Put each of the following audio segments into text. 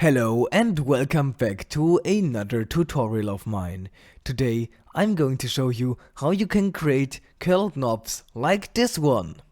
Hello and welcome back to another tutorial of mine. Today I'm going to show you how you can create curled knobs like this one.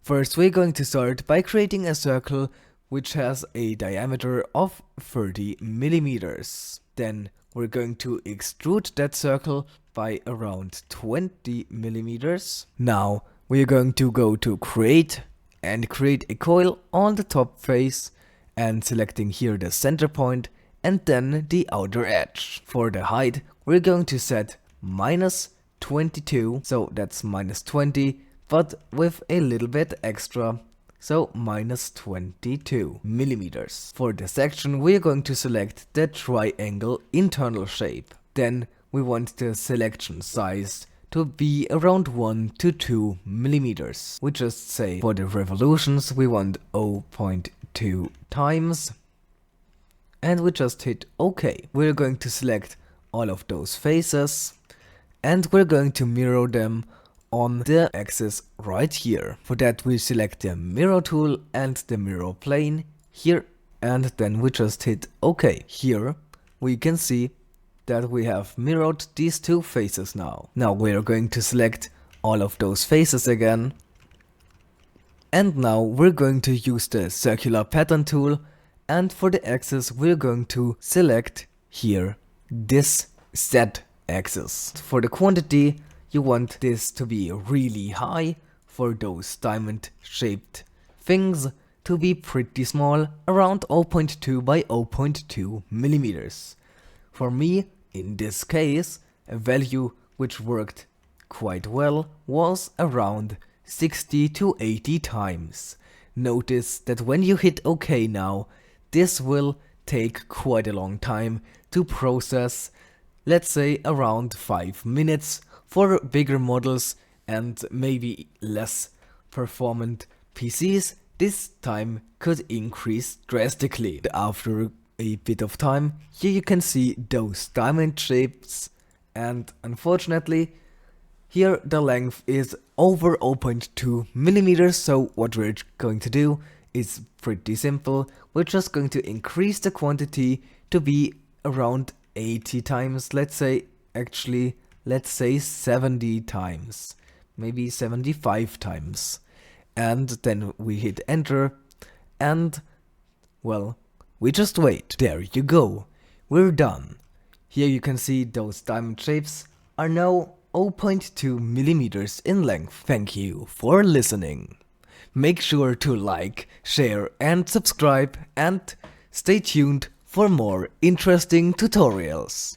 First we're going to start by creating a circle which has a diameter of 30 millimeters. Then we're going to extrude that circle by around 20 millimeters. Now we're going to go to create and create a coil on the top face, and selecting here the center point and then the outer edge. For the height we're going to set -22, so that's -20 but with a little bit extra, so -22 millimeters. For the section we're going to select the triangle internal shape. Then we want the selection size to be around 1 to 2 millimeters. We just say for the revolutions we want 0.2 times, and we just hit OK. We're going to select all of those faces and we're going to mirror them on the axis right here. For that we select the mirror tool and the mirror plane here, and then we just hit OK. Here we can see that we have mirrored these two faces now. Now we're going to select all of those faces again. And now we're going to use the circular pattern tool, and for the axis we're going to select here this Z axis. For the quantity you want this to be really high, for those diamond shaped things to be pretty small, around 0.2 by 0.2 millimeters. For me, in this case, a value which worked quite well was around 60 to 80 times. Notice that when you hit OK now, this will take quite a long time to process, let's say around 5 minutes. For bigger models and maybe less performant PCs, this time could increase drastically. After a bit of time, here you can see those diamond shapes, and unfortunately here the length is over 0.2 millimeters, so what we're going to do is pretty simple. We're just going to increase the quantity to be around 80 times, let's say 70 times, maybe 75 times. And then we hit enter and, well, we just wait. There you go, we're done. Here you can see those diamond shapes are now 0.2 millimeters in length. Thank you for listening. Make sure to like, share and subscribe, and stay tuned for more interesting tutorials.